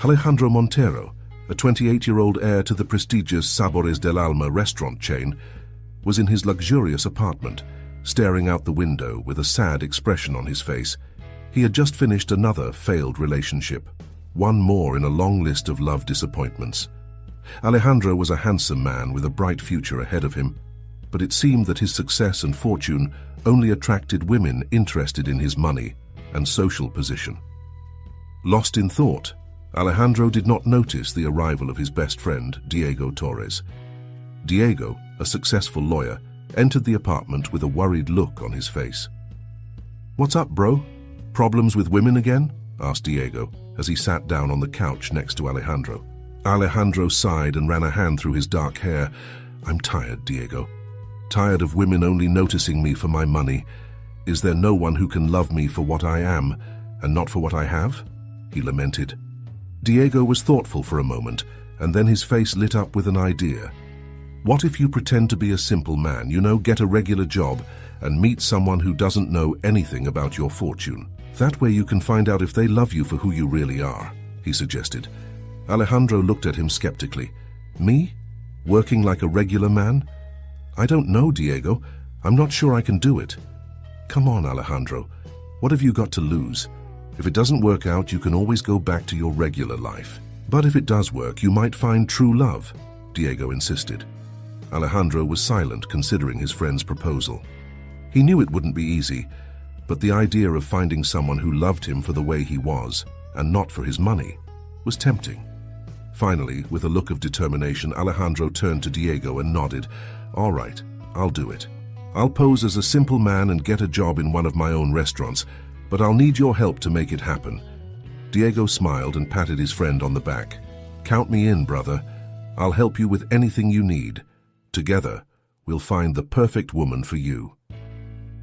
Alejandro Montero, a 28-year-old heir to the prestigious Sabores del Alma restaurant chain, was in his luxurious apartment, staring out the window with a sad expression on his face. He had just finished another failed relationship, one more in a long list of love disappointments. Alejandro was a handsome man with a bright future ahead of him, but it seemed that his success and fortune only attracted women interested in his money and social position. Lost in thought, Alejandro did not notice the arrival of his best friend, Diego Torres. Diego, a successful lawyer, entered the apartment with a worried look on his face. "What's up, bro? Problems with women again?" asked Diego as he sat down on the couch next to Alejandro. Alejandro sighed and ran a hand through his dark hair. "I'm tired, Diego. Tired of women only noticing me for my money. Is there no one who can love me for what I am and not for what I have?" he lamented. Diego was thoughtful for a moment, and then his face lit up with an idea. "What if you pretend to be a simple man, get a regular job, and meet someone who doesn't know anything about your fortune? That way you can find out if they love you for who you really are," he suggested. Alejandro looked at him skeptically. "Me? Working like a regular man? I don't know, Diego. I'm not sure I can do it." "Come on, Alejandro. What have you got to lose? If it doesn't work out, you can always go back to your regular life. But if it does work, you might find true love," Diego insisted. Alejandro was silent, considering his friend's proposal. He knew it wouldn't be easy, but the idea of finding someone who loved him for the way he was, and not for his money, was tempting. Finally, with a look of determination, Alejandro turned to Diego and nodded. "All right, I'll do it. I'll pose as a simple man and get a job in one of my own restaurants, but I'll need your help to make it happen." Diego smiled and patted his friend on the back. "Count me in, brother. I'll help you with anything you need. Together, we'll find the perfect woman for you."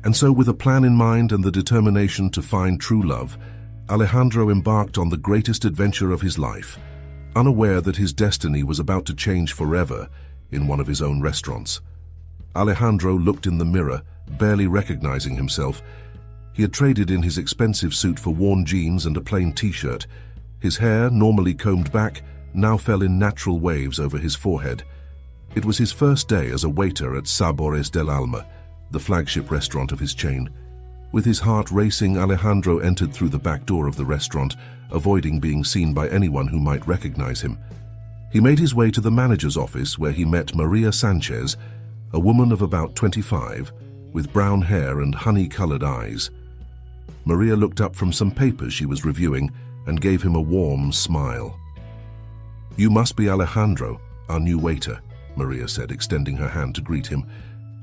And so, with a plan in mind and the determination to find true love, Alejandro embarked on the greatest adventure of his life, unaware that his destiny was about to change forever in one of his own restaurants. Alejandro looked in the mirror, barely recognizing himself. He had traded in his expensive suit for worn jeans and a plain t-shirt. His hair, normally combed back, now fell in natural waves over his forehead. It was his first day as a waiter at Sabores del Alma, the flagship restaurant of his chain. With his heart racing, Alejandro entered through the back door of the restaurant, avoiding being seen by anyone who might recognize him. He made his way to the manager's office, where he met Maria Sanchez, a woman of about 25, with brown hair and honey-colored eyes. Maria looked up from some papers she was reviewing and gave him a warm smile. "You must be Alejandro, our new waiter," Maria said, extending her hand to greet him.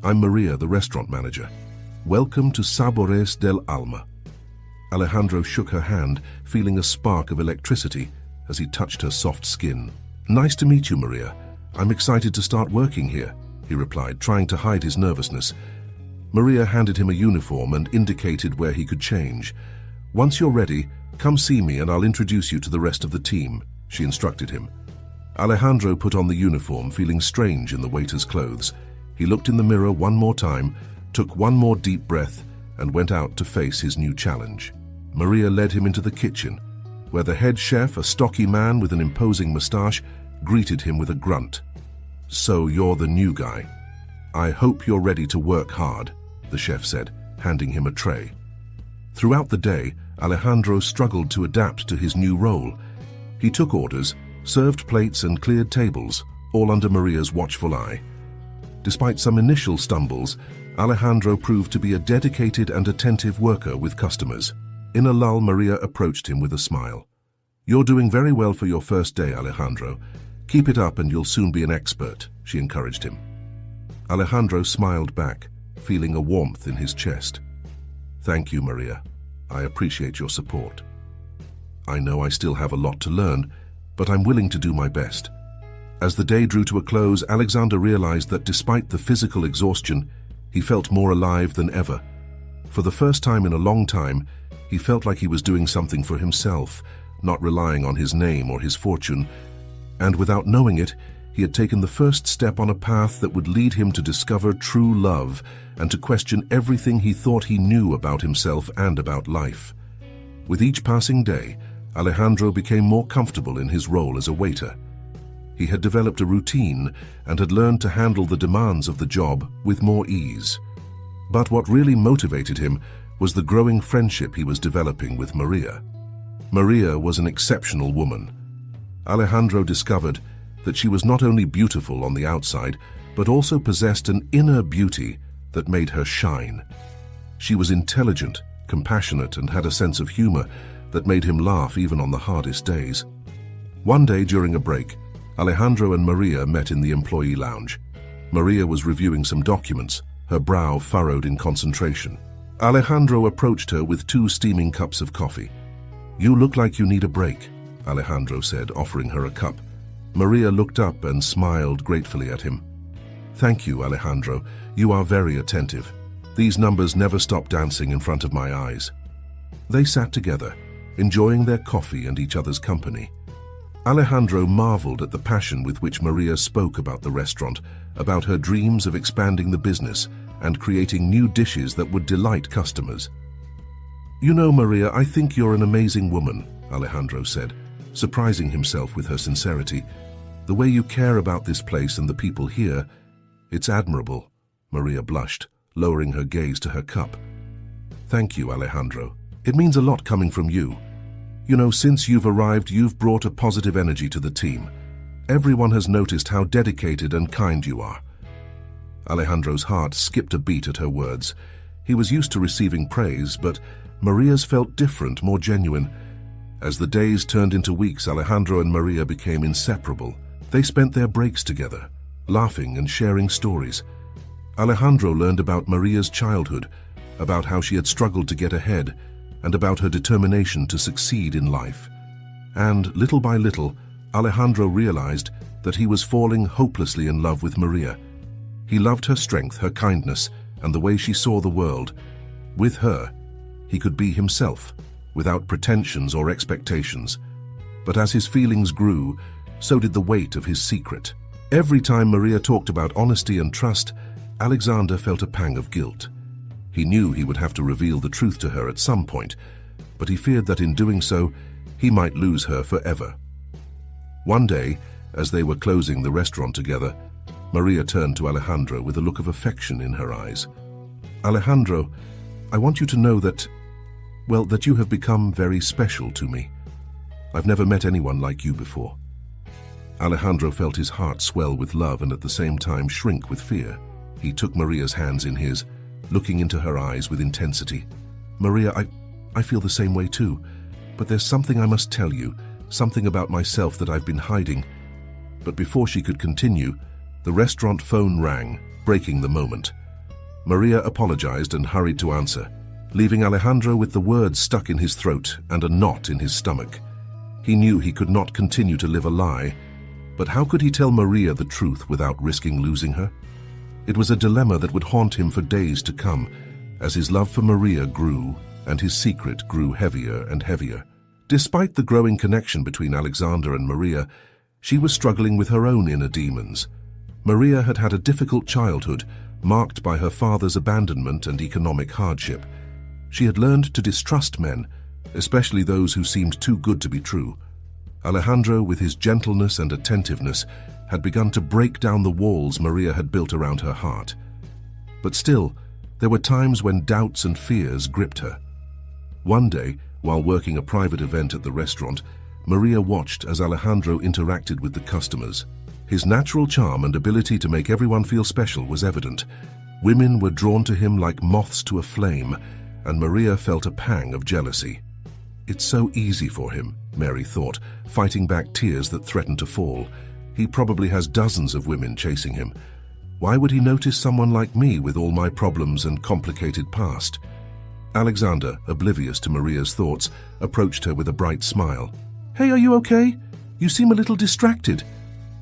"I'm Maria, the restaurant manager. Welcome to Sabores del Alma." Alejandro shook her hand, feeling a spark of electricity as he touched her soft skin. "Nice to meet you, Maria. I'm excited to start working here," he replied, trying to hide his nervousness. Maria handed him a uniform and indicated where he could change. "Once you're ready, come see me and I'll introduce you to the rest of the team," she instructed him. Alejandro put on the uniform, feeling strange in the waiter's clothes. He looked in the mirror one more time, took one more deep breath, and went out to face his new challenge. Maria led him into the kitchen, where the head chef, a stocky man with an imposing mustache, greeted him with a grunt. "So you're the new guy. I hope you're ready to work hard," the chef said, handing him a tray. Throughout the day, Alejandro struggled to adapt to his new role. He took orders, served plates and cleared tables, all under Maria's watchful eye. Despite some initial stumbles, Alejandro proved to be a dedicated and attentive worker with customers. In a lull, Maria approached him with a smile. "You're doing very well for your first day, Alejandro. Keep it up and you'll soon be an expert," she encouraged him. Alejandro smiled back, feeling a warmth in his chest. "Thank you, Maria. I appreciate your support. I know I still have a lot to learn, but I'm willing to do my best." As the day drew to a close, Alexander realized that despite the physical exhaustion, he felt more alive than ever. For the first time in a long time, he felt like he was doing something for himself, not relying on his name or his fortune. And without knowing it, he had taken the first step on a path that would lead him to discover true love and to question everything he thought he knew about himself and about life. With each passing day, Alejandro became more comfortable in his role as a waiter. He had developed a routine and had learned to handle the demands of the job with more ease. But what really motivated him was the growing friendship he was developing with Maria. Maria was an exceptional woman. Alejandro discovered that she was not only beautiful on the outside, but also possessed an inner beauty that made her shine. She was intelligent, compassionate, and had a sense of humor that made him laugh even on the hardest days. One day during a break, Alejandro and Maria met in the employee lounge. Maria was reviewing some documents, her brow furrowed in concentration. Alejandro approached her with 2 steaming cups of coffee. "You look like you need a break," Alejandro said, offering her a cup. Maria looked up and smiled gratefully at him. "Thank you, Alejandro. You are very attentive. These numbers never stop dancing in front of my eyes." They sat together, enjoying their coffee and each other's company. Alejandro marveled at the passion with which Maria spoke about the restaurant, about her dreams of expanding the business and creating new dishes that would delight customers. "You know, Maria, I think you're an amazing woman," Alejandro said, surprising himself with her sincerity. "The way you care about this place and the people here, it's admirable." Maria blushed, lowering her gaze to her cup. "Thank you, Alejandro. It means a lot coming from you. You know, since you've arrived, you've brought a positive energy to the team. Everyone has noticed how dedicated and kind you are." Alejandro's heart skipped a beat at her words. He was used to receiving praise, but Maria's felt different, more genuine. As the days turned into weeks, Alejandro and Maria became inseparable. They spent their breaks together, laughing and sharing stories. Alejandro learned about Maria's childhood, about how she had struggled to get ahead, and about her determination to succeed in life. And little by little, Alejandro realized that he was falling hopelessly in love with Maria. He loved her strength, her kindness, and the way she saw the world. With her, he could be himself, without pretensions or expectations. But as his feelings grew, so did the weight of his secret. Every time Maria talked about honesty and trust, Alexander felt a pang of guilt. He knew he would have to reveal the truth to her at some point, but he feared that in doing so, he might lose her forever. One day, as they were closing the restaurant together, Maria turned to Alejandro with a look of affection in her eyes. "Alejandro, I want you to know that you have become very special to me. I've never met anyone like you before." Alejandro felt his heart swell with love and at the same time shrink with fear. He took Maria's hands in his, looking into her eyes with intensity. "Maria, I feel the same way too, but there's something I must tell you, something about myself that I've been hiding." But before she could continue, the restaurant phone rang, breaking the moment. Maria apologized and hurried to answer, leaving Alejandro with the words stuck in his throat and a knot in his stomach. He knew he could not continue to live a lie, but how could he tell Maria the truth without risking losing her? It was a dilemma that would haunt him for days to come, as his love for Maria grew and his secret grew heavier and heavier. Despite the growing connection between Alexander and Maria, she was struggling with her own inner demons. Maria had had a difficult childhood, marked by her father's abandonment and economic hardship. She had learned to distrust men, especially those who seemed too good to be true. Alejandro, with his gentleness and attentiveness, had begun to break down the walls Maria had built around her heart. But still, there were times when doubts and fears gripped her. One day, while working a private event at the restaurant, Maria watched as Alejandro interacted with the customers. His natural charm and ability to make everyone feel special was evident. Women were drawn to him like moths to a flame, and Maria felt a pang of jealousy. "It's so easy for him," Mary thought, fighting back tears that threatened to fall. "He probably has dozens of women chasing him. Why would he notice someone like me with all my problems and complicated past?" Alexander, oblivious to Maria's thoughts, approached her with a bright smile. "Hey, are you okay? You seem a little distracted."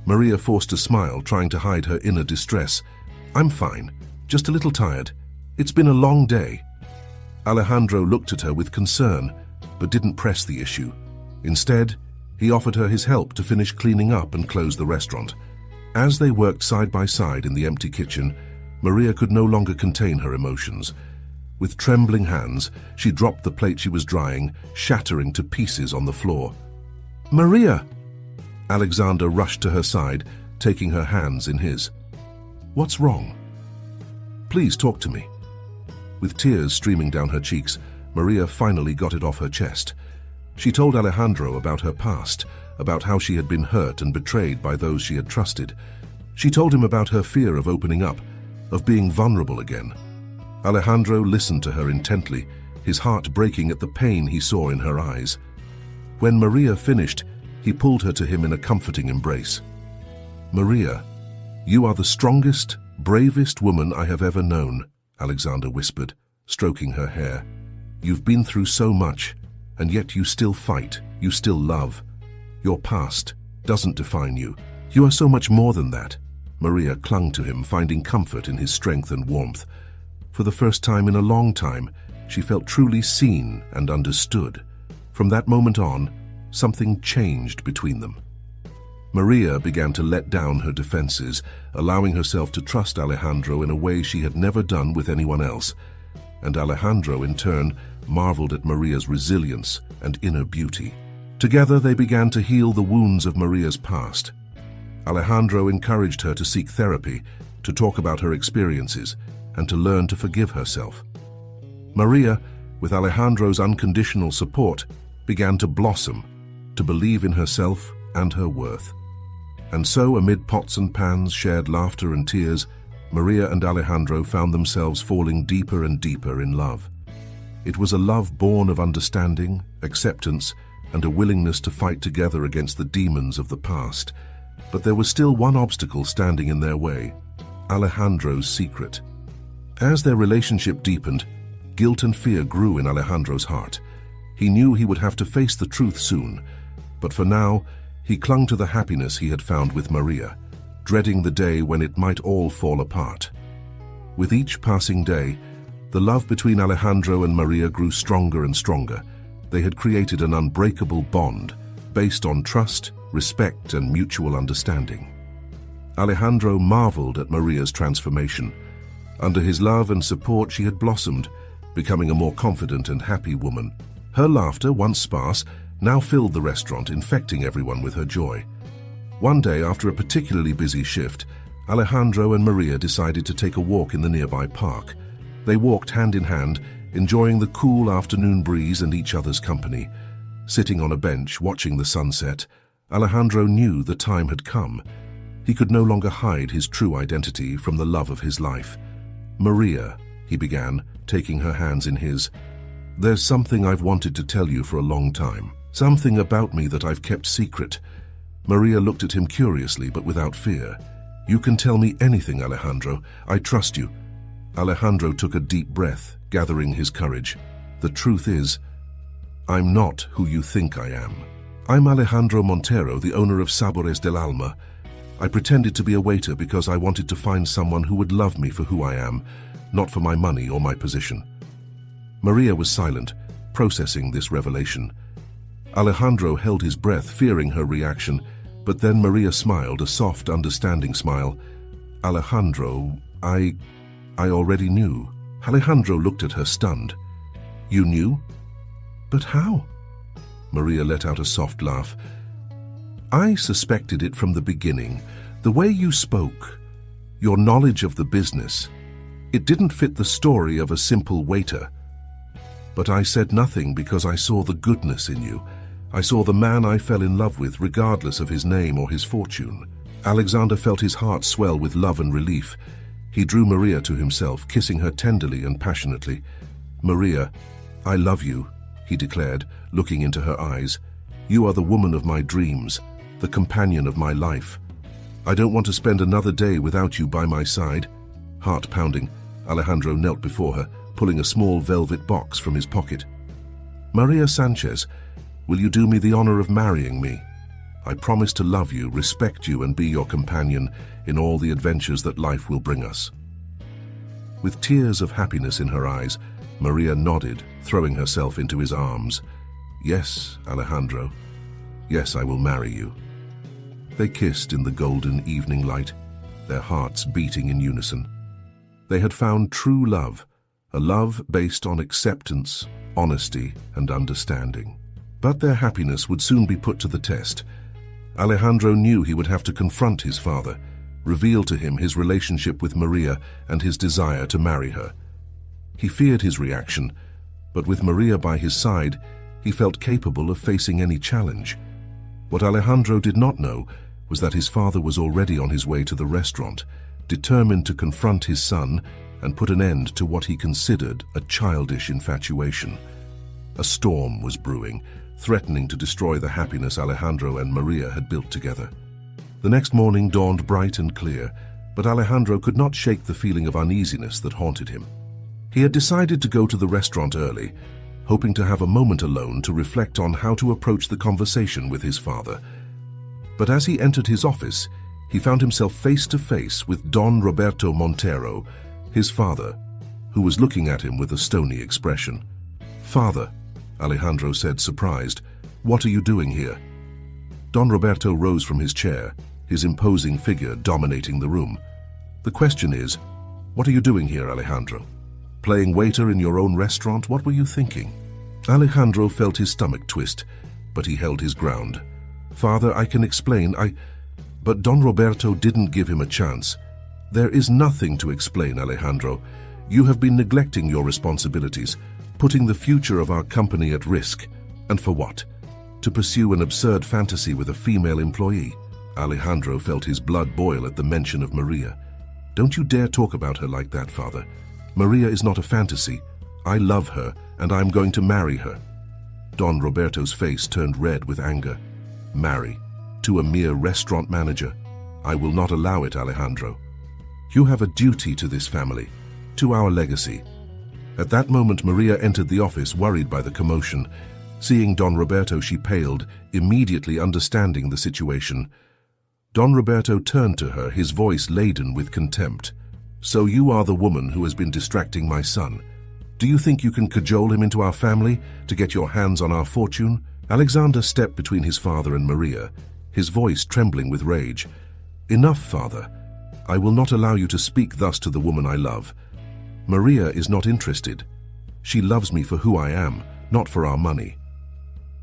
Maria forced a smile, trying to hide her inner distress. "I'm fine, just a little tired. It's been a long day." Alejandro looked at her with concern, but didn't press the issue. Instead, he offered her his help to finish cleaning up and close the restaurant. As they worked side by side in the empty kitchen, Maria could no longer contain her emotions. With trembling hands, she dropped the plate she was drying, shattering to pieces on the floor. "Maria!" Alexander rushed to her side, taking her hands in his. "What's wrong? Please talk to me." With tears streaming down her cheeks, Maria finally got it off her chest. She told Alejandro about her past, about how she had been hurt and betrayed by those she had trusted. She told him about her fear of opening up, of being vulnerable again. Alejandro listened to her intently, his heart breaking at the pain he saw in her eyes. When Maria finished, he pulled her to him in a comforting embrace. "Maria, you are the strongest, bravest woman I have ever known," Alexander whispered, stroking her hair. "You've been through so much, and yet you still fight, you still love. Your past doesn't define you. You are so much more than that." Maria clung to him, finding comfort in his strength and warmth. For the first time in a long time, she felt truly seen and understood. From that moment on, something changed between them. Maria began to let down her defenses, allowing herself to trust Alejandro in a way she had never done with anyone else. And Alejandro, in turn, marveled at Maria's resilience and inner beauty. Together, they began to heal the wounds of Maria's past. Alejandro encouraged her to seek therapy, to talk about her experiences, and to learn to forgive herself. Maria, with Alejandro's unconditional support, began to blossom, to believe in herself and her worth. And so, amid pots and pans, shared laughter and tears, Maria and Alejandro found themselves falling deeper and deeper in love. It was a love born of understanding, acceptance, and a willingness to fight together against the demons of the past. But there was still one obstacle standing in their way: Alejandro's secret. As their relationship deepened, guilt and fear grew in Alejandro's heart. He knew he would have to face the truth soon, but for now, he clung to the happiness he had found with Maria, dreading the day when it might all fall apart. With each passing day, the love between Alejandro and Maria grew stronger and stronger. They had created an unbreakable bond, based on trust, respect, and mutual understanding. Alejandro marveled at Maria's transformation. Under his love and support, she had blossomed, becoming a more confident and happy woman. Her laughter, once sparse, now filled the restaurant, infecting everyone with her joy. One day, after a particularly busy shift, Alejandro and Maria decided to take a walk in the nearby park. They walked hand in hand, enjoying the cool afternoon breeze and each other's company. Sitting on a bench, watching the sunset, Alejandro knew the time had come. He could no longer hide his true identity from the love of his life. "Maria," he began, taking her hands in his, "there's something I've wanted to tell you for a long time. Something about me that I've kept secret." Maria looked at him curiously, but without fear. "You can tell me anything, Alejandro. I trust you." Alejandro took a deep breath, gathering his courage. "The truth is, I'm not who you think I am. I'm Alejandro Montero, the owner of Sabores del Alma. I pretended to be a waiter because I wanted to find someone who would love me for who I am, not for my money or my position." Maria was silent, processing this revelation. Alejandro held his breath, fearing her reaction, but then Maria smiled, a soft, understanding smile. "Alejandro, I already knew." Alejandro looked at her, stunned. "You knew? But how?" Maria let out a soft laugh. "I suspected it from the beginning. The way you spoke, your knowledge of the business, it didn't fit the story of a simple waiter. But I said nothing because I saw the goodness in you. I saw the man I fell in love with, regardless of his name or his fortune." Alexander felt his heart swell with love and relief. He drew Maria to himself, kissing her tenderly and passionately. "Maria, I love you," he declared, looking into her eyes. "You are the woman of my dreams, the companion of my life. I don't want to spend another day without you by my side." Heart pounding, Alejandro knelt before her, pulling a small velvet box from his pocket. "Maria Sanchez, will you do me the honor of marrying me? I promise to love you, respect you, and be your companion in all the adventures that life will bring us." With tears of happiness in her eyes, Maria nodded, throwing herself into his arms. "Yes, Alejandro. Yes, I will marry you." They kissed in the golden evening light, their hearts beating in unison. They had found true love, a love based on acceptance, honesty, and understanding. But their happiness would soon be put to the test. Alejandro knew he would have to confront his father, reveal to him his relationship with Maria and his desire to marry her. He feared his reaction, but with Maria by his side, he felt capable of facing any challenge. What Alejandro did not know was that his father was already on his way to the restaurant, determined to confront his son and put an end to what he considered a childish infatuation. A storm was brewing, threatening to destroy the happiness Alejandro and Maria had built together. The next morning dawned bright and clear, but Alejandro could not shake the feeling of uneasiness that haunted him. He had decided to go to the restaurant early, hoping to have a moment alone to reflect on how to approach the conversation with his father. But as he entered his office, he found himself face to face with Don Roberto Montero, his father, who was looking at him with a stony expression. "Father," Alejandro said, surprised, "what are you doing here?" Don Roberto rose from his chair, his imposing figure dominating the room. "The question is, what are you doing here, Alejandro? Playing waiter in your own restaurant? What were you thinking?" Alejandro felt his stomach twist, but he held his ground. "Father, I can explain, But Don Roberto didn't give him a chance. "There is nothing to explain, Alejandro. You have been neglecting your responsibilities, putting the future of our company at risk. And for what? To pursue an absurd fantasy with a female employee?" Alejandro felt his blood boil at the mention of Maria. "Don't you dare talk about her like that, Father. Maria is not a fantasy. I love her, and I'm going to marry her." Don Roberto's face turned red with anger. "Marry? To a mere restaurant manager? I will not allow it, Alejandro. You have a duty to this family, to our legacy." At that moment, Maria entered the office, worried by the commotion. Seeing Don Roberto, she paled, immediately understanding the situation. Don Roberto turned to her, his voice laden with contempt. "So you are the woman who has been distracting my son. Do you think you can cajole him into our family to get your hands on our fortune?" Alexander stepped between his father and Maria, his voice trembling with rage. "Enough, Father. I will not allow you to speak thus to the woman I love. Maria is not interested. She loves me for who I am, not for our money."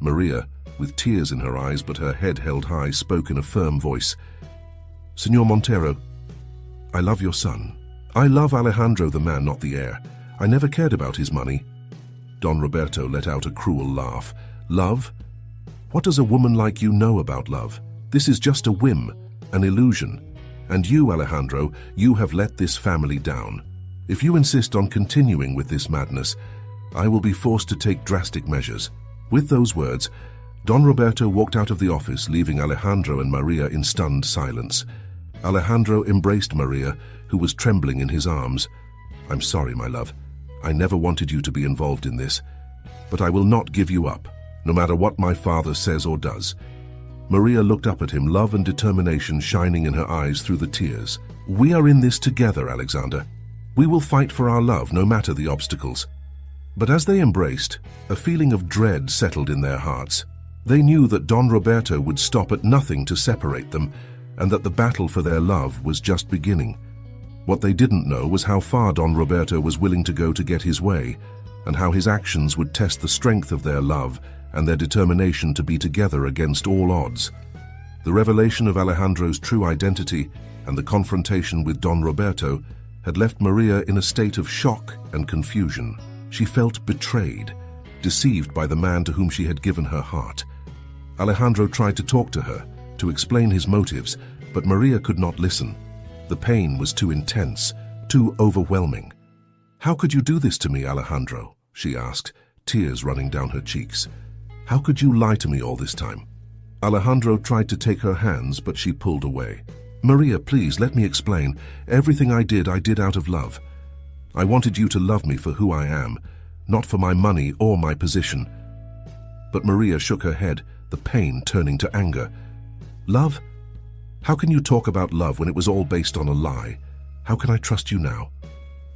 Maria, with tears in her eyes but her head held high, spoke in a firm voice. "Senor Montero, I love your son. I love Alejandro the man, not the heir. I never cared about his money." Don Roberto let out a cruel laugh. "Love? What does a woman like you know about love? This is just a whim, an illusion. And you, Alejandro, you have let this family down. If you insist on continuing with this madness, I will be forced to take drastic measures." With those words, Don Roberto walked out of the office, leaving Alejandro and Maria in stunned silence. Alejandro embraced Maria, who was trembling in his arms. "I'm sorry, my love. I never wanted you to be involved in this. But I will not give you up, no matter what my father says or does." Maria looked up at him, love and determination shining in her eyes through the tears. "We are in this together, Alexander. We will fight for our love, no matter the obstacles." But as they embraced, a feeling of dread settled in their hearts. They knew that Don Roberto would stop at nothing to separate them, and that the battle for their love was just beginning. What they didn't know was how far Don Roberto was willing to go to get his way, and how his actions would test the strength of their love and their determination to be together against all odds. The revelation of Alejandro's true identity and the confrontation with Don Roberto had left Maria in a state of shock and confusion. She felt betrayed, deceived by the man to whom she had given her heart. Alejandro tried to talk to her, to explain his motives, but Maria could not listen. The pain was too intense, too overwhelming. "How could you do this to me, Alejandro?" she asked, tears running down her cheeks. "How could you lie to me all this time?" Alejandro tried to take her hands, but she pulled away. "Maria, please, let me explain. Everything I did out of love. I wanted you to love me for who I am, not for my money or my position." But Maria shook her head, the pain turning to anger. "Love? How can you talk about love when it was all based on a lie? How can I trust you now?"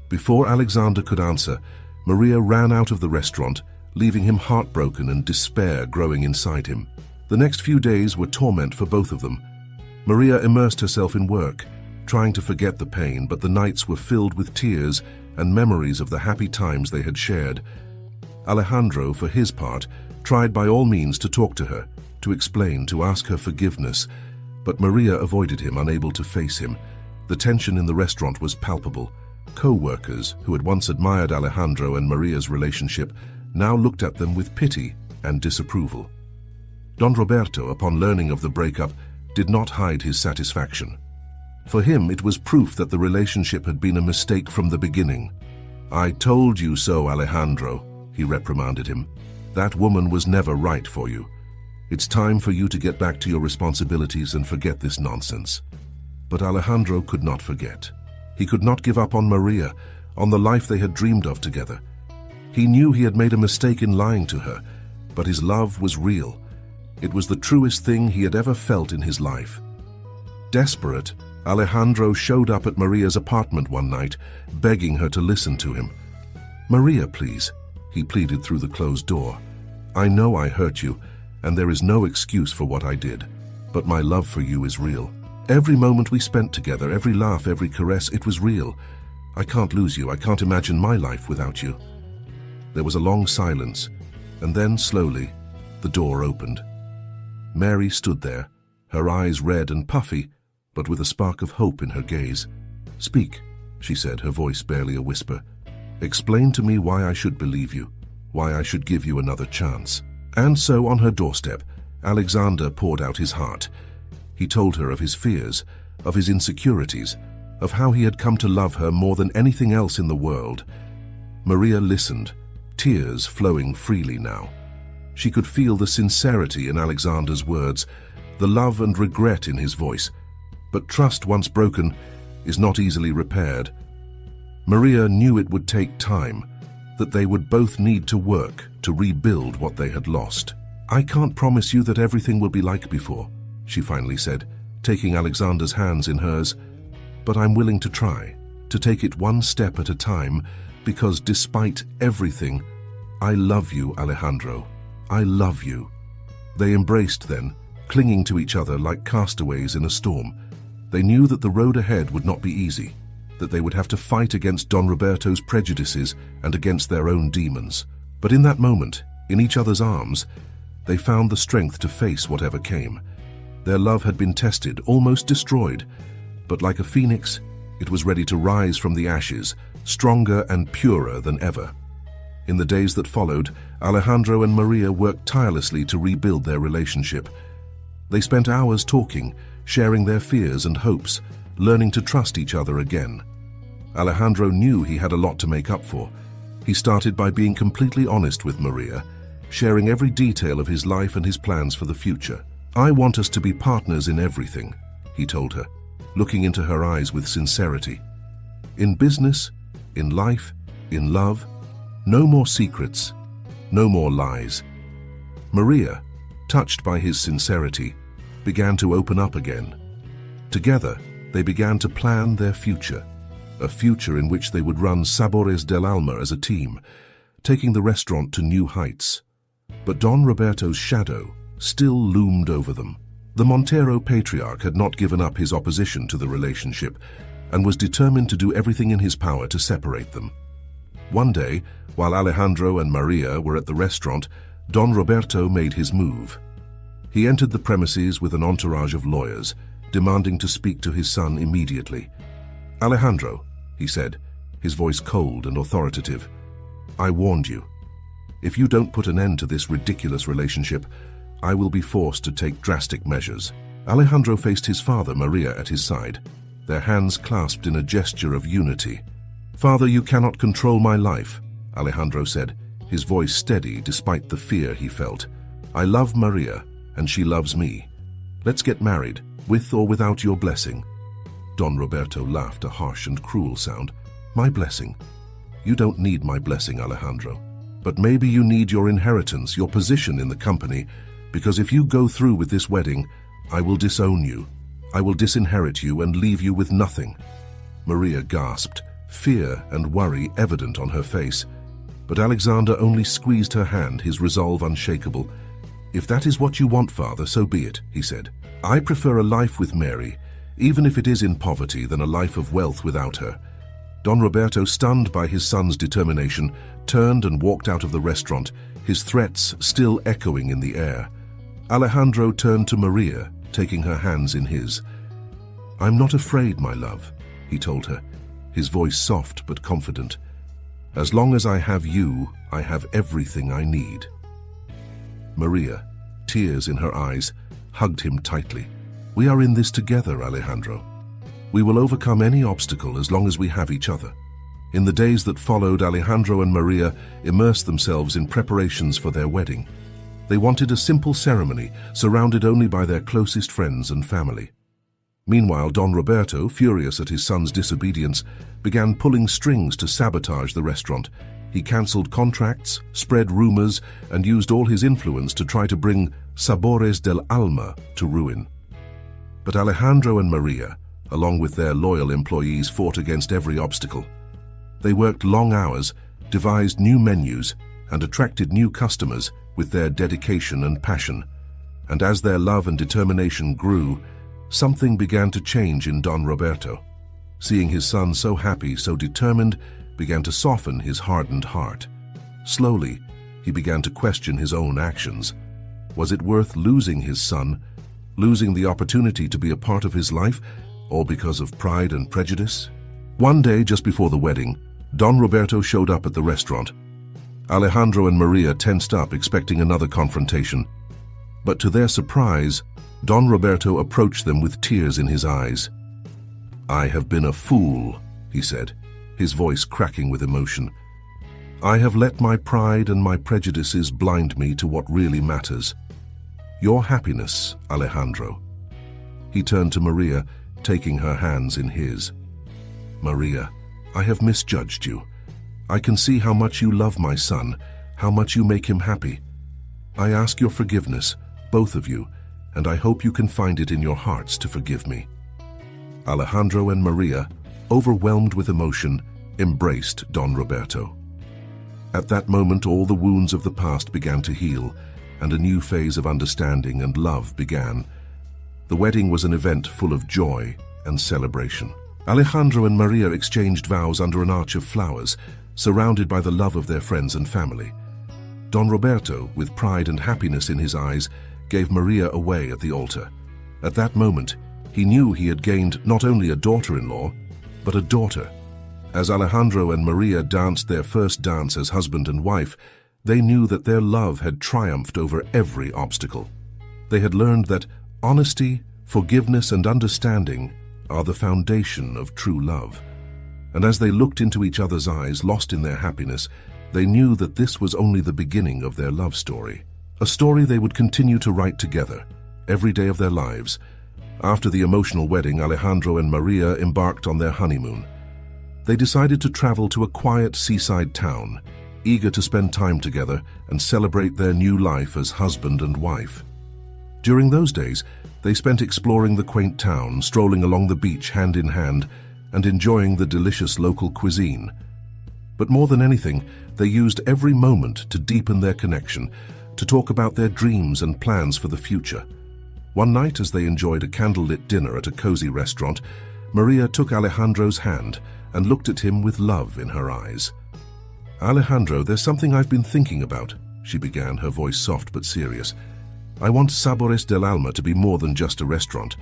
Before Alexander could answer, Maria ran out of the restaurant, leaving him heartbroken and despair growing inside him. The next few days were torment for both of them. Maria immersed herself in work, trying to forget the pain, but the nights were filled with tears and memories of the happy times they had shared. Alejandro, for his part, tried by all means to talk to her, to explain, to ask her forgiveness, but Maria avoided him, unable to face him. The tension in the restaurant was palpable. Co-workers, who had once admired Alejandro and Maria's relationship, now looked at them with pity and disapproval. Don Roberto, upon learning of the breakup, did not hide his satisfaction. For him, it was proof that the relationship had been a mistake from the beginning. "I told you so, Alejandro," he reprimanded him. "That woman was never right for you. It's time for you to get back to your responsibilities and forget this nonsense." But Alejandro could not forget. He could not give up on Maria, on the life they had dreamed of together. He knew he had made a mistake in lying to her, but his love was real. It was the truest thing he had ever felt in his life. Desperate, Alejandro showed up at Maria's apartment one night, begging her to listen to him. "Maria, please," he pleaded through the closed door. "I know I hurt you, and there is no excuse for what I did, but my love for you is real. Every moment we spent together, every laugh, every caress, it was real. I can't lose you. I can't imagine my life without you." There was a long silence, and then, slowly, the door opened. Mary stood there, her eyes red and puffy, but with a spark of hope in her gaze. "Speak," she said, her voice barely a whisper. "Explain to me why I should believe you, why I should give you another chance." And so, on her doorstep, Alexander poured out his heart. He told her of his fears, of his insecurities, of how he had come to love her more than anything else in the world. Maria listened, tears flowing freely now. She could feel the sincerity in Alexander's words, the love and regret in his voice. But trust, once broken, is not easily repaired. Maria knew it would take time, that they would both need to work to rebuild what they had lost. "I can't promise you that everything will be like before," she finally said, taking Alexander's hands in hers. "But I'm willing to try, to take it one step at a time, because despite everything, I love you, Alejandro. I love you." They embraced then, clinging to each other like castaways in a storm. They knew that the road ahead would not be easy, that they would have to fight against Don Roberto's prejudices and against their own demons. But in that moment, in each other's arms, they found the strength to face whatever came. Their love had been tested, almost destroyed, but like a phoenix, it was ready to rise from the ashes, stronger and purer than ever. In the days that followed, Alejandro and Maria worked tirelessly to rebuild their relationship. They spent hours talking, sharing their fears and hopes, learning to trust each other again. Alejandro knew he had a lot to make up for. He started by being completely honest with Maria, sharing every detail of his life and his plans for the future. "I want us to be partners in everything," he told her, looking into her eyes with sincerity. "In business, in life, in love, no more secrets, no more lies." Maria, touched by his sincerity, began to open up again. Together, they began to plan their future, a future in which they would run Sabores del Alma as a team, taking the restaurant to new heights. But Don Roberto's shadow still loomed over them. The Montero patriarch had not given up his opposition to the relationship and was determined to do everything in his power to separate them. One day, while Alejandro and Maria were at the restaurant, Don Roberto made his move. He entered the premises with an entourage of lawyers, demanding to speak to his son immediately. "Alejandro," he said, his voice cold and authoritative, "I warned you. If you don't put an end to this ridiculous relationship, I will be forced to take drastic measures." Alejandro faced his father, Maria, at his side, their hands clasped in a gesture of unity. "Father, you cannot control my life," Alejandro said, his voice steady despite the fear he felt. "I love Maria, and she loves me. Let's get married, with or without your blessing." Don Roberto laughed, a harsh and cruel sound. "My blessing? You don't need my blessing, Alejandro. But maybe you need your inheritance, your position in the company, because if you go through with this wedding, I will disown you. I will disinherit you and leave you with nothing." Maria gasped, fear and worry evident on her face. But Alexander only squeezed her hand, his resolve unshakable. "If that is what you want, Father, so be it," he said. "I prefer a life with Mary, even if it is in poverty, than a life of wealth without her. Don Roberto, stunned by his son's determination, turned and walked out of the restaurant, his threats still echoing in the air. Alejandro turned to Maria, taking her hands in his. "I'm not afraid, my love," he told her, his voice soft but confident. "As long as I have you, I have everything I need." Maria, tears in her eyes, hugged him tightly. "We are in this together, Alejandro. We will overcome any obstacle as long as we have each other." In the days that followed, Alejandro and Maria immersed themselves in preparations for their wedding. They wanted a simple ceremony, surrounded only by their closest friends and family. Meanwhile, Don Roberto, furious at his son's disobedience, began pulling strings to sabotage the restaurant. He cancelled contracts, spread rumors, and used all his influence to try to bring Sabores del Alma to ruin. But Alejandro and Maria, along with their loyal employees, fought against every obstacle. They worked long hours, devised new menus, and attracted new customers with their dedication and passion. And as their love and determination grew, something began to change in Don Roberto. Seeing his son so happy, so determined, began to soften his hardened heart. Slowly, he began to question his own actions. Was it worth losing his son, losing the opportunity to be a part of his life, all because of pride and prejudice? One day, just before the wedding, Don Roberto showed up at the restaurant. Alejandro and Maria tensed up, expecting another confrontation. But to their surprise, Don Roberto approached them with tears in his eyes. "I have been a fool," he said, his voice cracking with emotion. "I have let my pride and my prejudices blind me to what really matters. Your happiness, Alejandro." He turned to Maria, taking her hands in his. "Maria, I have misjudged you. I can see how much you love my son, how much you make him happy. I ask your forgiveness, both of you, and I hope you can find it in your hearts to forgive me." Alejandro and Maria, overwhelmed with emotion, embraced Don Roberto. At that moment, all the wounds of the past began to heal, and a new phase of understanding and love began. The wedding was an event full of joy and celebration. Alejandro and Maria exchanged vows under an arch of flowers, surrounded by the love of their friends and family. Don Roberto, with pride and happiness in his eyes, gave Maria away at the altar. At that moment, he knew he had gained not only a daughter-in-law, but a daughter. As Alejandro and Maria danced their first dance as husband and wife, they knew that their love had triumphed over every obstacle. They had learned that honesty, forgiveness, and understanding are the foundation of true love. And as they looked into each other's eyes, lost in their happiness, they knew that this was only the beginning of their love story. A story they would continue to write together, every day of their lives. After the emotional wedding, Alejandro and Maria embarked on their honeymoon. They decided to travel to a quiet seaside town, eager to spend time together and celebrate their new life as husband and wife. During those days, they spent exploring the quaint town, strolling along the beach hand in hand, and enjoying the delicious local cuisine. But more than anything, they used every moment to deepen their connection, to talk about their dreams and plans for the future. One night, as they enjoyed a candlelit dinner at a cozy restaurant, Maria took Alejandro's hand and looked at him with love in her eyes. "Alejandro, there's something I've been thinking about," she began, her voice soft but serious. "I want Sabores del Alma to be more than just a restaurant.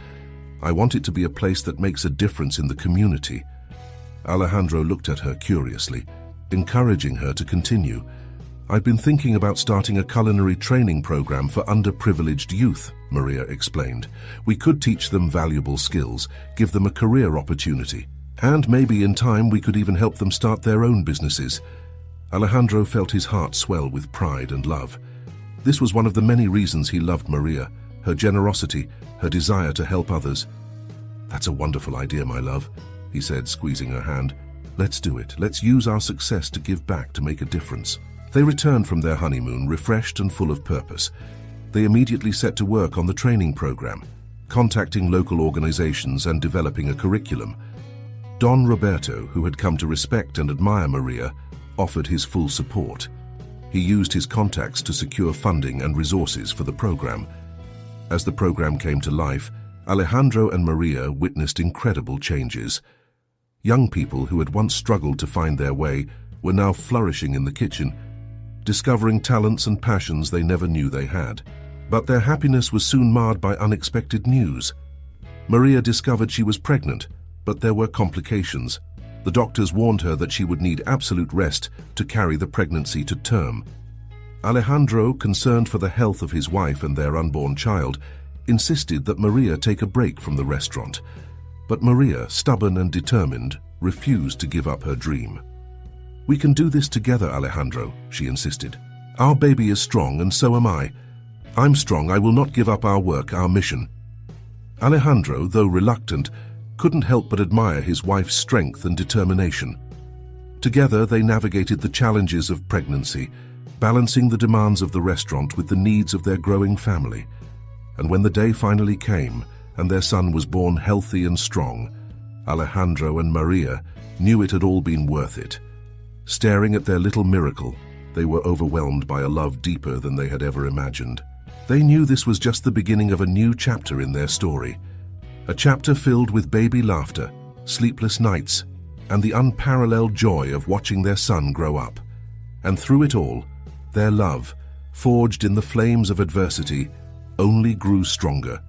I want it to be a place that makes a difference in the community." Alejandro looked at her curiously, encouraging her to continue. "I've been thinking about starting a culinary training program for underprivileged youth," Maria explained. "We could teach them valuable skills, give them a career opportunity, and maybe in time we could even help them start their own businesses." Alejandro felt his heart swell with pride and love. This was one of the many reasons he loved Maria, her generosity, her desire to help others. "That's a wonderful idea, my love," he said, squeezing her hand. "Let's do it. Let's use our success to give back, to make a difference." They returned from their honeymoon refreshed and full of purpose. They immediately set to work on the training program, contacting local organizations and developing a curriculum. Don Roberto, who had come to respect and admire Maria, offered his full support. He used his contacts to secure funding and resources for the program. As the program came to life, Alejandro and Maria witnessed incredible changes. Young people who had once struggled to find their way were now flourishing in the kitchen, discovering talents and passions they never knew they had. But their happiness was soon marred by unexpected news. Maria discovered she was pregnant, but there were complications. The doctors warned her that she would need absolute rest to carry the pregnancy to term. Alejandro, concerned for the health of his wife and their unborn child, insisted that Maria take a break from the restaurant. But Maria, stubborn and determined, refused to give up her dream. "We can do this together, Alejandro," she insisted. "Our baby is strong and so am I. I'm strong, I will not give up our work, our mission." Alejandro, though reluctant, couldn't help but admire his wife's strength and determination. Together they navigated the challenges of pregnancy, balancing the demands of the restaurant with the needs of their growing family. And when the day finally came and their son was born healthy and strong, Alejandro and Maria knew it had all been worth it. Staring at their little miracle, they were overwhelmed by a love deeper than they had ever imagined. They knew this was just the beginning of a new chapter in their story. A chapter filled with baby laughter, sleepless nights, and the unparalleled joy of watching their son grow up. And through it all, their love, forged in the flames of adversity, only grew stronger.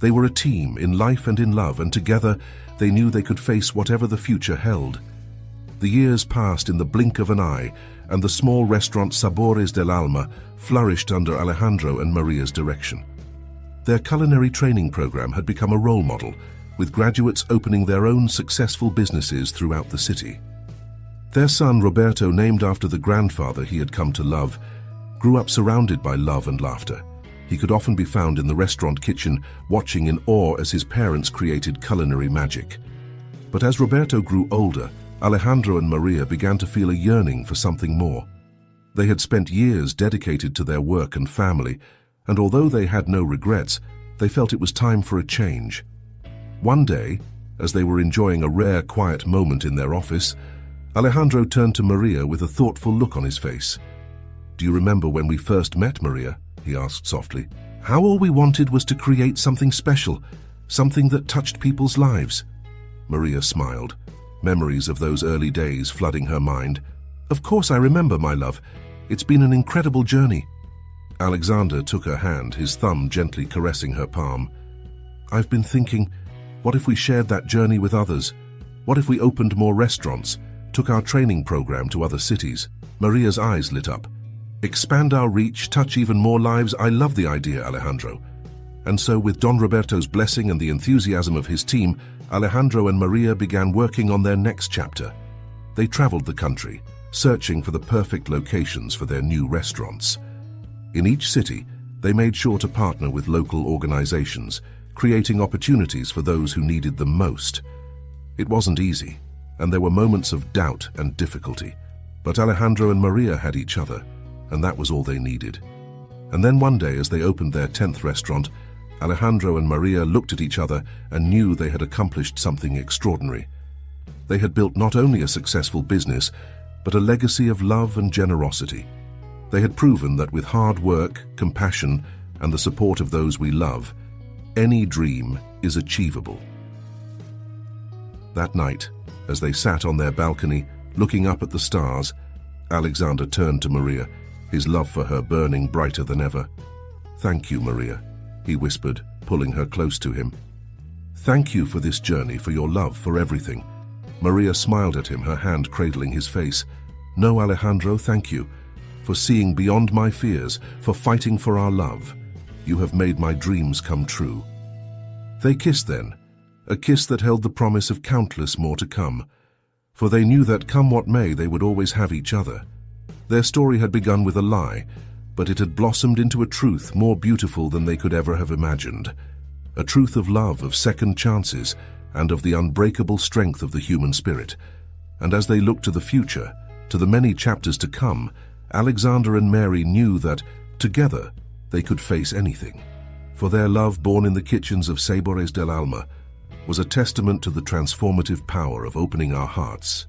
They were a team in life and in love, and together they knew they could face whatever the future held. The years passed in the blink of an eye, and the small restaurant Sabores del Alma flourished under Alejandro and Maria's direction. Their culinary training program had become a role model, with graduates opening their own successful businesses throughout the city. Their son, Roberto, named after the grandfather he had come to love, grew up surrounded by love and laughter. He could often be found in the restaurant kitchen, watching in awe as his parents created culinary magic. But as Roberto grew older, Alejandro and Maria began to feel a yearning for something more. They had spent years dedicated to their work and family, and although they had no regrets, they felt it was time for a change. One day, as they were enjoying a rare, quiet moment in their office, Alejandro turned to Maria with a thoughtful look on his face. "Do you remember when we first met, Maria?" he asked softly. "How all we wanted was to create something special, something that touched people's lives." Maria smiled, memories of those early days flooding her mind. "Of course I remember, my love. It's been an incredible journey." Alexander took her hand, his thumb gently caressing her palm. "I've been thinking, what if we shared that journey with others? What if we opened more restaurants, took our training program to other cities?" Maria's eyes lit up. "Expand our reach, touch even more lives. I love the idea, Alejandro." And so, with Don Roberto's blessing and the enthusiasm of his team, Alejandro and Maria began working on their next chapter. They traveled the country, searching for the perfect locations for their new restaurants. In each city, they made sure to partner with local organizations, creating opportunities for those who needed them most. It wasn't easy, and there were moments of doubt and difficulty. But Alejandro and Maria had each other, and that was all they needed. And then one day, as they opened their 10th restaurant, Alejandro and Maria looked at each other and knew they had accomplished something extraordinary. They had built not only a successful business, but a legacy of love and generosity. They had proven that with hard work, compassion, and the support of those we love, any dream is achievable. That night, as they sat on their balcony, looking up at the stars, Alexander turned to Maria, his love for her burning brighter than ever. "Thank you, Maria," he whispered, pulling her close to him. "Thank you for this journey, for your love, for everything." Maria smiled at him, her hand cradling his face. "No, Alejandro, thank you. For seeing beyond my fears, for fighting for our love. You have made my dreams come true." They kissed then, a kiss that held the promise of countless more to come. For they knew that come what may, they would always have each other. Their story had begun with a lie, but it had blossomed into a truth more beautiful than they could ever have imagined. A truth of love, of second chances, and of the unbreakable strength of the human spirit. And as they looked to the future, to the many chapters to come, Alexander and Mary knew that, together, they could face anything. For their love, born in the kitchens of Sabores del Alma, was a testament to the transformative power of opening our hearts